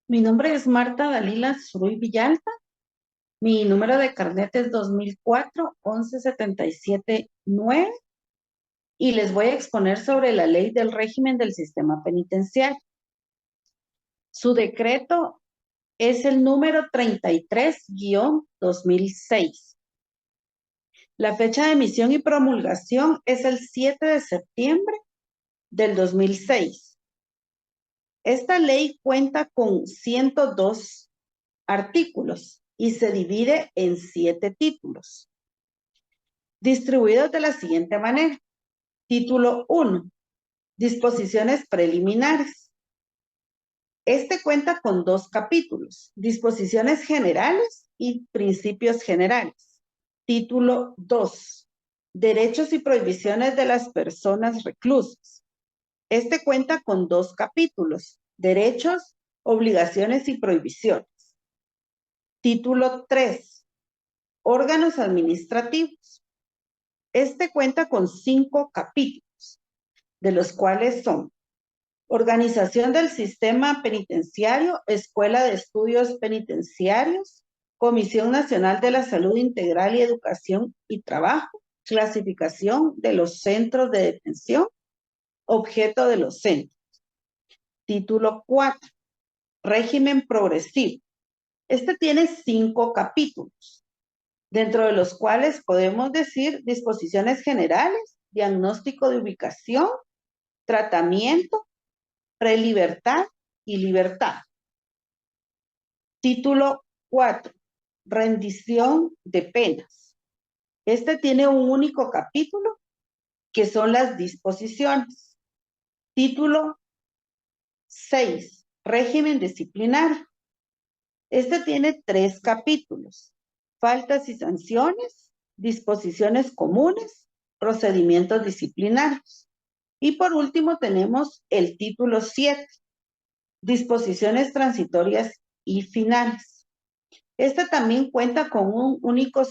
Mi nombre es Marta Dalila Zuruy Villalta. Mi número de carnet es 2004-1177-9 y les voy a exponer sobre la ley del régimen del sistema penitenciario. Su decreto es el número 33-2006. La fecha de emisión y promulgación es el 7 de septiembre del 2006. Esta ley cuenta con 102 artículos y se divide en 7 títulos, distribuidos de la siguiente manera. Título 1. Disposiciones preliminares. Este cuenta con 2 capítulos, disposiciones generales y principios generales. Título 2. Derechos y prohibiciones de las personas reclusas. Este cuenta con 2 capítulos, derechos, obligaciones y prohibiciones. Título 3. Órganos administrativos. Este cuenta con 5 capítulos, de los cuales son Organización del Sistema Penitenciario, Escuela de Estudios Penitenciarios, Comisión Nacional de la Salud Integral y Educación y Trabajo, clasificación de los centros de detención, objeto de los centros. Título 4. Régimen progresivo. Este tiene 5 capítulos, dentro de los cuales podemos decir disposiciones generales, diagnóstico de ubicación, tratamiento, prelibertad y libertad. Título 4. Rendición de penas. Este tiene un único capítulo, que son las disposiciones. Título 6. Régimen disciplinario. Este tiene 3 capítulos. Faltas y sanciones, disposiciones comunes, procedimientos disciplinarios. Y por último tenemos el título 7. Disposiciones transitorias y finales. Este también cuenta con un único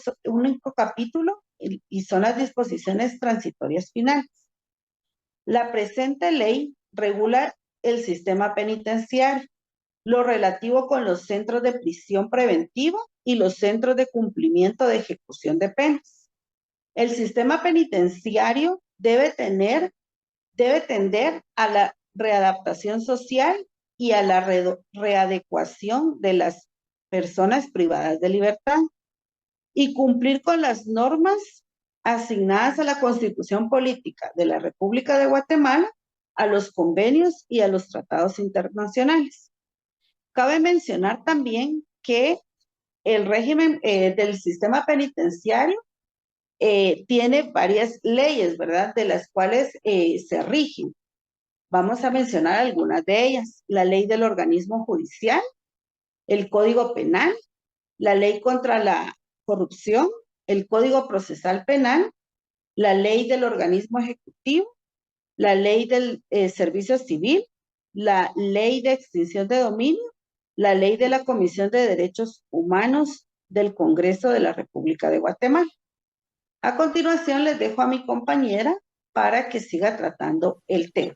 capítulo y son las disposiciones transitorias finales. La presente ley regula el sistema penitenciario, lo relativo con los centros de prisión preventiva y los centros de cumplimiento de ejecución de penas. El sistema penitenciario debe tender a la readaptación social y a la readecuación de las personas privadas de libertad y cumplir con las normas asignadas a la Constitución Política de la República de Guatemala, a los convenios y a los tratados internacionales. Cabe mencionar también que el régimen del sistema penitenciario tiene varias leyes, ¿verdad?, de las cuales se rigen. Vamos a mencionar algunas de ellas: la ley del organismo judicial, el Código Penal, la ley contra la corrupción, el Código Procesal Penal, la ley del organismo ejecutivo, la ley del servicio civil, la ley de extinción de dominio, la ley de la Comisión de Derechos Humanos del Congreso de la República de Guatemala. A continuación les dejo a mi compañera para que siga tratando el tema.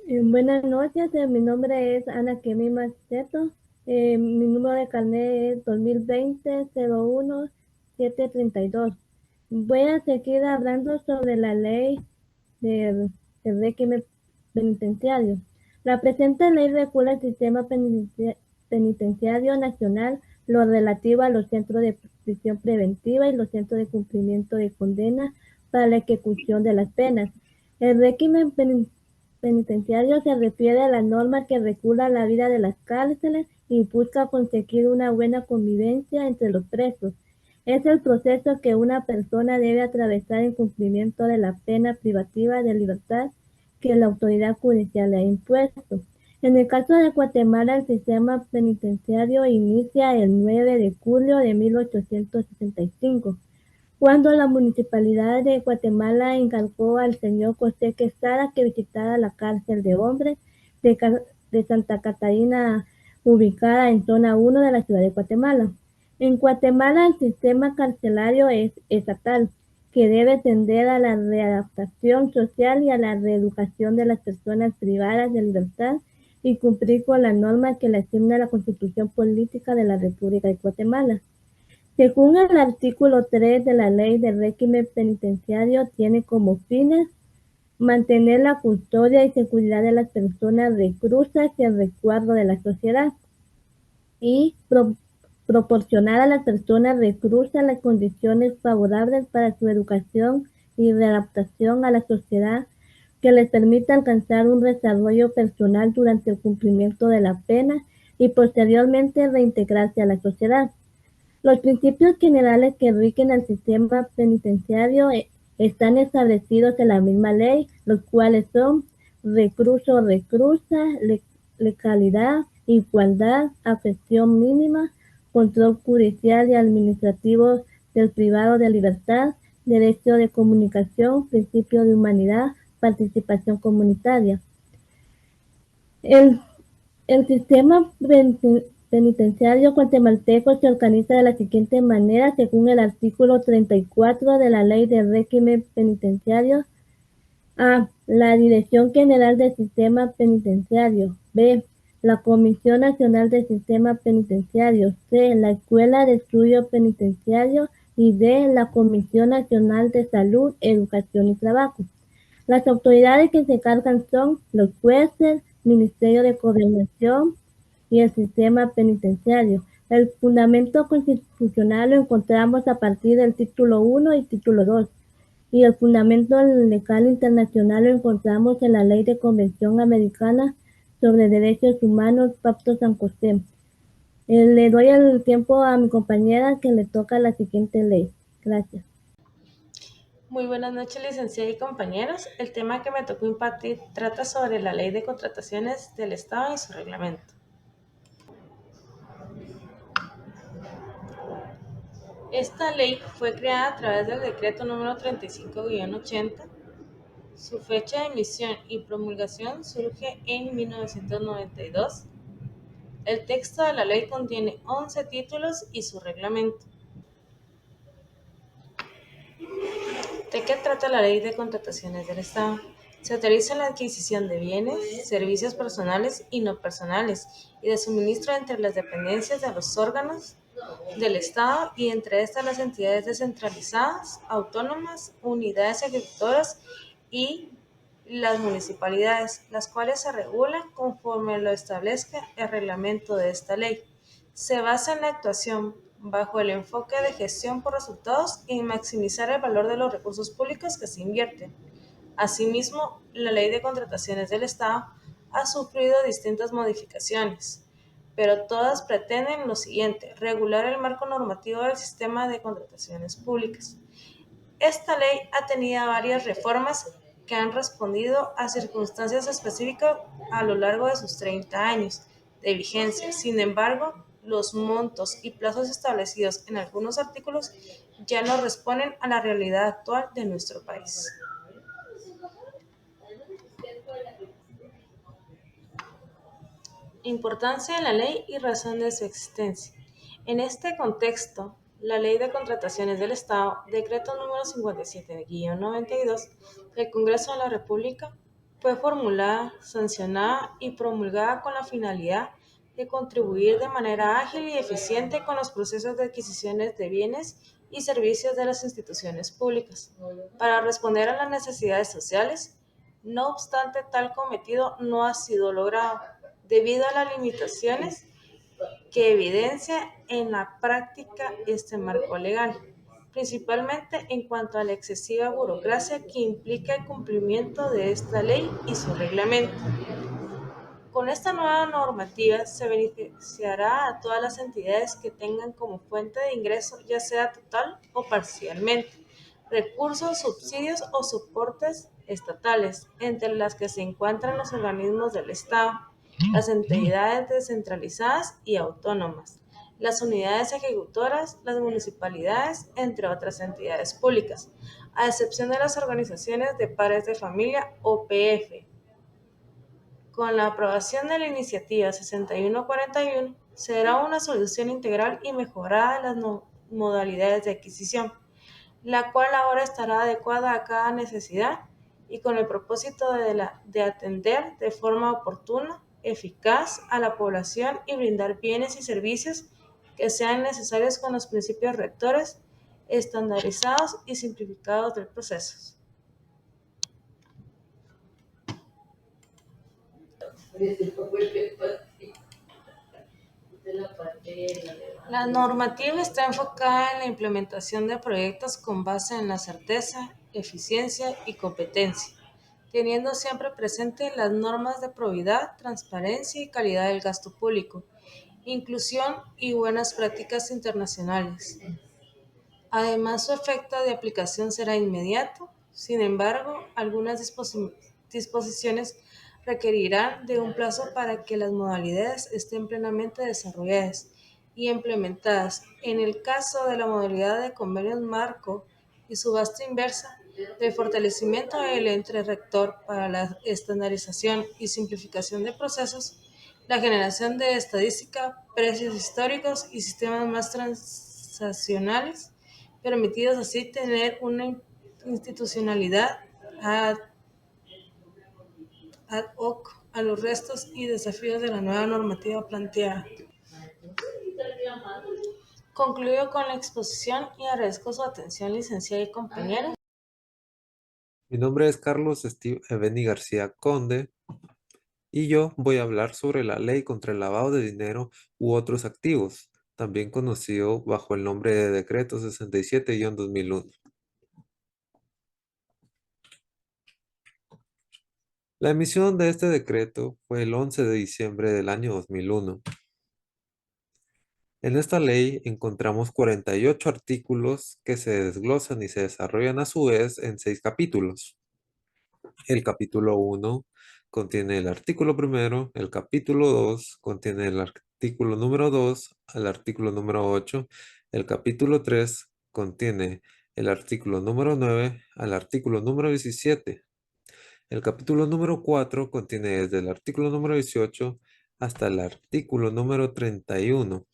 Buenas noches, mi nombre es Ana Kemi Maceto. Mi número de carnet es 2020-01-732. Voy a seguir hablando sobre la ley del régimen penitenciario. La presente ley regula el sistema penitenciario nacional, lo relativo a los centros de prisión preventiva y los centros de cumplimiento de condena para la ejecución de las penas. El régimen penitenciario se refiere a la norma que regula la vida de las cárceles y busca conseguir una buena convivencia entre los presos. Es el proceso que una persona debe atravesar en cumplimiento de la pena privativa de libertad que la autoridad judicial le ha impuesto. En el caso de Guatemala, el sistema penitenciario inicia el 9 de julio de 1865, cuando la Municipalidad de Guatemala encargó al señor José Quesada que visitara la cárcel de hombres de Santa Catarina, ubicada en zona 1 de la ciudad de Guatemala. En Guatemala el sistema carcelario es estatal que debe tender a la readaptación social y a la reeducación de las personas privadas de libertad y cumplir con las normas que le asigna la Constitución Política de la República de Guatemala. Según el artículo 3 de la Ley de Régimen Penitenciario, tiene como fines mantener la custodia y seguridad de las personas reclusas y el resguardo de la sociedad y proporcionar a las personas reclusas las condiciones favorables para su educación y readaptación a la sociedad que les permita alcanzar un desarrollo personal durante el cumplimiento de la pena y posteriormente reintegrarse a la sociedad. Los principios generales que rigen el sistema penitenciario están establecidos en la misma ley, los cuales son recluso o reclusa, legalidad, igualdad, afección mínima, control judicial y administrativo del privado de libertad, derecho de comunicación, principio de humanidad, participación comunitaria. El el sistema penitenciario guatemalteco se organiza de la siguiente manera según el artículo 34 de la Ley de Régimen Penitenciario. A. La Dirección General del Sistema Penitenciario. B. La Comisión Nacional del Sistema Penitenciario. C. La Escuela de Estudio Penitenciario. Y D. La Comisión Nacional de Salud, Educación y Trabajo. Las autoridades que se encargan son los jueces, Ministerio de Gobernación y el sistema penitenciario. El fundamento constitucional lo encontramos a partir del título 1 y título 2, y el fundamento legal internacional lo encontramos en la Ley de Convención Americana sobre Derechos Humanos, Pacto San José. Le doy el tiempo a mi compañera que le toca la siguiente ley. Gracias. Muy buenas noches, licenciada y compañeros. El tema que me tocó impartir trata sobre la Ley de Contrataciones del Estado y su reglamento. Esta ley fue creada a través del decreto número 35-80. Su fecha de emisión y promulgación surge en 1992. El texto de la ley contiene 11 títulos y su reglamento. ¿De qué trata la Ley de Contrataciones del Estado? Se autoriza la adquisición de bienes, servicios personales y no personales y de suministro entre las dependencias de los órganos del Estado y entre estas las entidades descentralizadas, autónomas, unidades ejecutoras y las municipalidades, las cuales se regulan conforme lo establezca el reglamento de esta ley. Se basa en la actuación bajo el enfoque de gestión por resultados y maximizar el valor de los recursos públicos que se invierten. Asimismo, la Ley de Contrataciones del Estado ha sufrido distintas modificaciones, pero todas pretenden lo siguiente: regular el marco normativo del sistema de contrataciones públicas. Esta ley ha tenido varias reformas que han respondido a circunstancias específicas a lo largo de sus 30 años de vigencia. Sin embargo, los montos y plazos establecidos en algunos artículos ya no responden a la realidad actual de nuestro país. Importancia de la ley y razón de su existencia. En este contexto, la Ley de Contrataciones del Estado, decreto número 57-92 del Congreso de la República, fue formulada, sancionada y promulgada con la finalidad de contribuir de manera ágil y eficiente con los procesos de adquisiciones de bienes y servicios de las instituciones públicas, para responder a las necesidades sociales. No obstante, tal cometido no ha sido logrado, debido a las limitaciones que evidencia en la práctica este marco legal, principalmente en cuanto a la excesiva burocracia que implica el cumplimiento de esta ley y su reglamento. Con esta nueva normativa se beneficiará a todas las entidades que tengan como fuente de ingreso, ya sea total o parcialmente, recursos, subsidios o soportes estatales, entre las que se encuentran los organismos del Estado, las entidades descentralizadas y autónomas, las unidades ejecutoras, las municipalidades, entre otras entidades públicas, a excepción de las organizaciones de padres de familia (OPF). Con la aprobación de la iniciativa 6141, se dará una solución integral y mejorada de las modalidades de adquisición, la cual ahora estará adecuada a cada necesidad y con el propósito de atender de forma oportuna, eficaz a la población y brindar bienes y servicios que sean necesarios con los principios rectores estandarizados y simplificados del proceso. La normativa está enfocada en la implementación de proyectos con base en la certeza, eficiencia y competencia, teniendo siempre presente las normas de probidad, transparencia y calidad del gasto público, inclusión y buenas prácticas internacionales. Además, su efecto de aplicación será inmediato. Sin embargo, algunas disposiciones requerirán de un plazo para que las modalidades estén plenamente desarrolladas y implementadas. En el caso de la modalidad de convenios marco y subasta inversa, el fortalecimiento del ente rector para la estandarización y simplificación de procesos, la generación de estadística, precios históricos y sistemas más transaccionales, permitidos así tener una institucionalidad ad hoc a los restos y desafíos de la nueva normativa planteada. Concluyo con la exposición y agradezco su atención, licenciada y compañeros. Mi nombre es Carlos Eveni García Conde y yo voy a hablar sobre la ley contra el lavado de dinero u otros activos, también conocido bajo el nombre de Decreto 67-2001. La emisión de este decreto fue el 11 de diciembre del año 2001. En esta ley encontramos 48 artículos que se desglosan y se desarrollan a su vez en 6 capítulos. El capítulo 1 contiene el artículo primero, el capítulo 2 contiene el artículo número 2 al artículo número 8, el capítulo 3 contiene el artículo número 9 al artículo número 17. El capítulo número 4 contiene desde el artículo número 18 hasta el artículo número 31.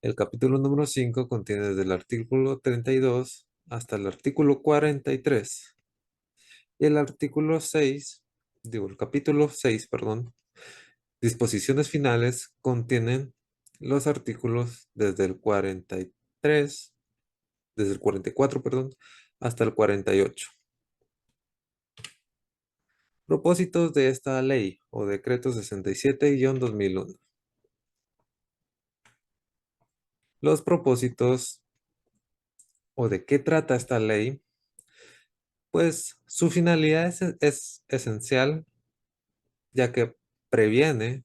El capítulo número 5 contiene desde el artículo 32 hasta el artículo 43. Y el capítulo 6, perdón, disposiciones finales contienen los artículos desde el 43, desde el 44, perdón, hasta el 48. Propósitos de esta ley o decreto 67-2001. Los propósitos o de qué trata esta ley, pues su finalidad es esencial, ya que previene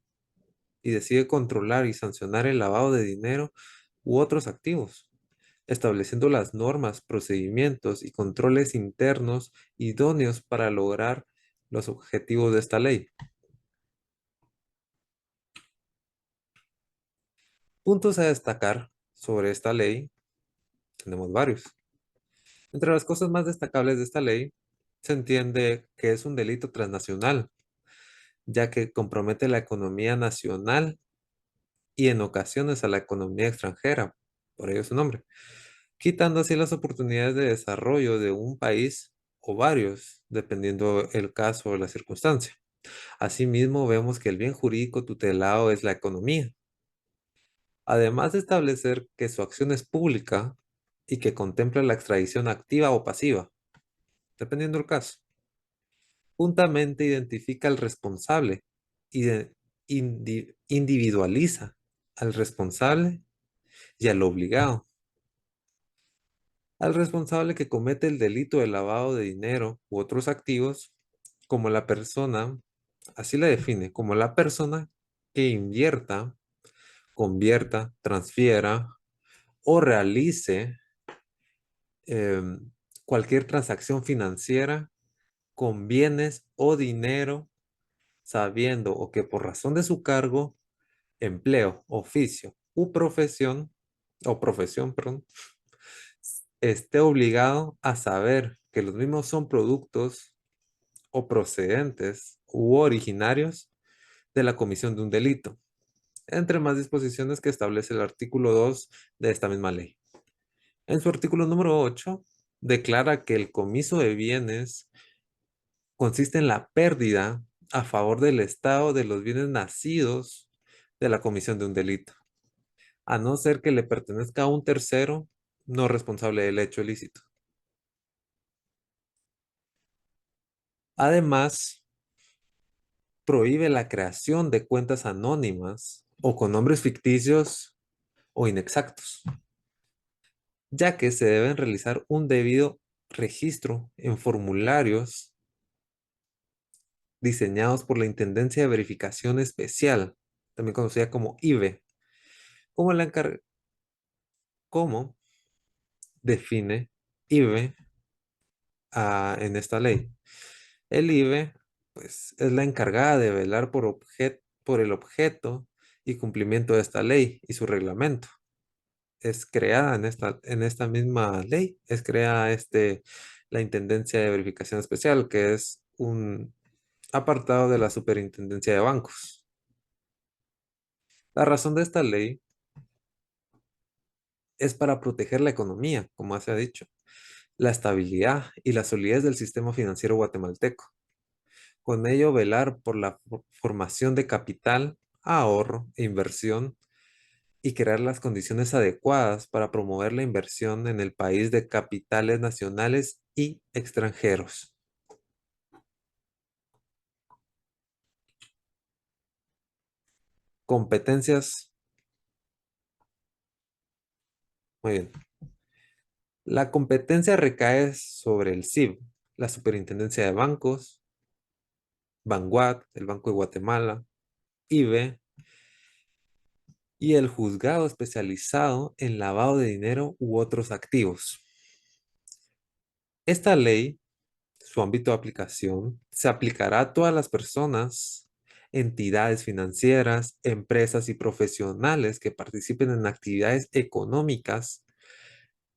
y decide controlar y sancionar el lavado de dinero u otros activos, estableciendo las normas, procedimientos y controles internos idóneos para lograr los objetivos de esta ley. Puntos a destacar sobre esta ley, tenemos varios. Entre las cosas más destacables de esta ley, se entiende que es un delito transnacional, ya que compromete la economía nacional y en ocasiones a la economía extranjera, por ello su nombre, quitando así las oportunidades de desarrollo de un país o varios, dependiendo el caso o la circunstancia. Asimismo, vemos que el bien jurídico tutelado es la economía. Además de establecer que su acción es pública y que contempla la extradición activa o pasiva, dependiendo del caso. Juntamente identifica al responsable y individualiza al responsable y al obligado. Al responsable que comete el delito de lavado de dinero u otros activos, como la persona, así la define, como la persona que invierta, convierta, transfiera o realice cualquier transacción financiera con bienes o dinero, sabiendo o que por razón de su cargo, empleo, oficio u profesión, perdón, esté obligado a saber que los mismos son productos o procedentes u originarios de la comisión de un delito, entre más disposiciones que establece el artículo 2 de esta misma ley. En su artículo número 8, declara que el comiso de bienes consiste en la pérdida a favor del Estado de los bienes nacidos de la comisión de un delito, a no ser que le pertenezca a un tercero no responsable del hecho ilícito. Además, prohíbe la creación de cuentas anónimas o con nombres ficticios o inexactos, ya que se deben realizar un debido registro en formularios diseñados por la Intendencia de Verificación Especial, también conocida como IVE, como, como define IVE en esta ley. El IVE, pues, es la encargada de velar por el objeto y cumplimiento de esta ley y su reglamento. Es creada en esta misma ley, es creada la Intendencia de Verificación Especial, que es un apartado de la Superintendencia de Bancos. La razón de esta ley es para proteger la economía, como se ha dicho, la estabilidad y la solidez del sistema financiero guatemalteco. Con ello, velar por la formación de capital, ahorro e inversión y crear las condiciones adecuadas para promover la inversión en el país de capitales nacionales y extranjeros. Competencias. Muy bien. La competencia recae sobre el SIB, la Superintendencia de Bancos, Banguat, el Banco de Guatemala, IBE y el juzgado especializado en lavado de dinero u otros activos. Esta ley, su ámbito de aplicación, se aplicará a todas las personas, entidades financieras, empresas y profesionales que participen en actividades económicas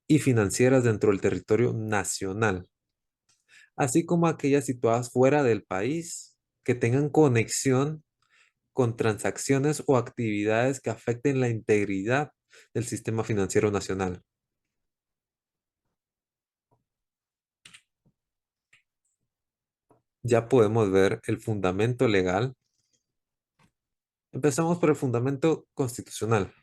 y financieras dentro del territorio nacional, así como aquellas situadas fuera del país que tengan conexión con transacciones o actividades que afecten la integridad del sistema financiero nacional. Ya podemos ver el fundamento legal. Empezamos por el fundamento constitucional.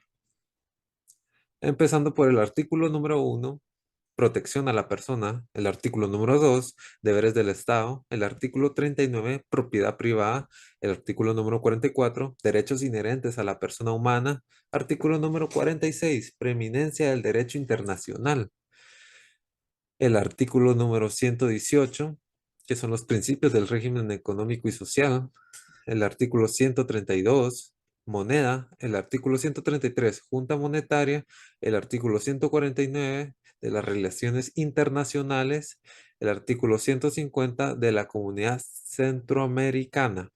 Empezando por el artículo número 1, protección a la persona. El artículo número 2, deberes del Estado. El artículo 39, propiedad privada. El artículo número 44, derechos inherentes a la persona humana. Artículo número 46, preeminencia del derecho internacional. El artículo número 118, que son los principios del régimen económico y social. El artículo 132, moneda. El artículo 133, junta monetaria. El artículo 149 de las relaciones internacionales. El artículo 150 de la Comunidad Centroamericana.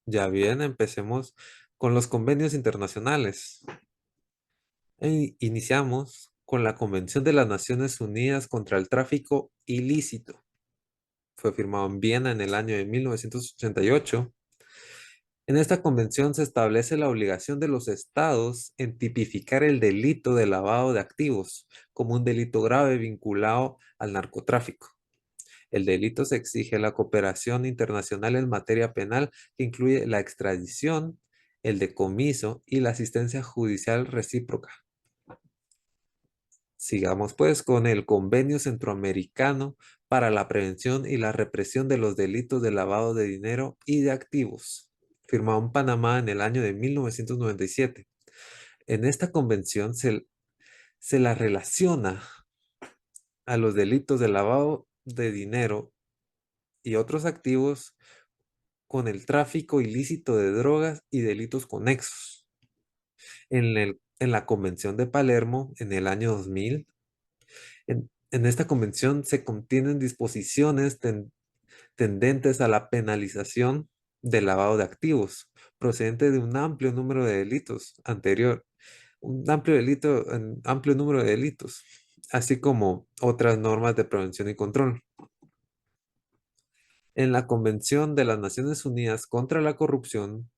Ya bien, empecemos con los convenios internacionales. Iniciamos con la Convención de las Naciones Unidas contra el Tráfico Ilícito. Fue firmado en Viena en el año de 1988. En esta convención se establece la obligación de los estados en tipificar el delito de lavado de activos como un delito grave vinculado al narcotráfico. El delito se exige la cooperación internacional en materia penal que incluye la extradición, el decomiso y la asistencia judicial recíproca. Sigamos pues con el Convenio Centroamericano para la Prevención y la Represión de los Delitos de Lavado de Dinero y de Activos, firmado en Panamá en el año de 1997. En esta convención se la relaciona a los delitos de lavado de dinero y otros activos con el tráfico ilícito de drogas y delitos conexos. En la Convención de Palermo en el año 2000, en esta convención se contienen disposiciones tendentes a la penalización del lavado de activos, procedente de un amplio número de delitos anterior, un amplio número de delitos, así como otras normas de prevención y control. En la Convención de las Naciones Unidas contra la Corrupción,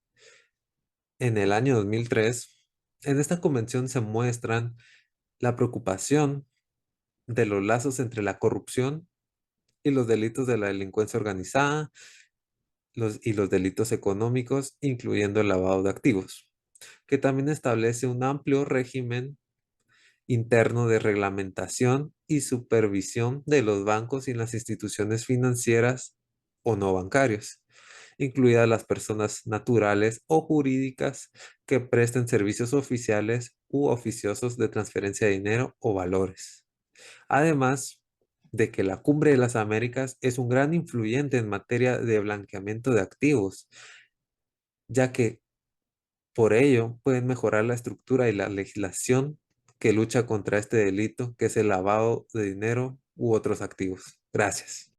en el año 2003, en esta convención se muestran la preocupación de los lazos entre la corrupción y los delitos de la delincuencia organizada y los delitos económicos, incluyendo el lavado de activos, que también establece un amplio régimen interno de reglamentación y supervisión de los bancos y las instituciones financieras o no bancarios, incluidas las personas naturales o jurídicas que presten servicios oficiales u oficiosos de transferencia de dinero o valores. Además de que la Cumbre de las Américas es un gran influyente en materia de blanqueamiento de activos, ya que por ello pueden mejorar la estructura y la legislación que lucha contra este delito, que es el lavado de dinero u otros activos. Gracias.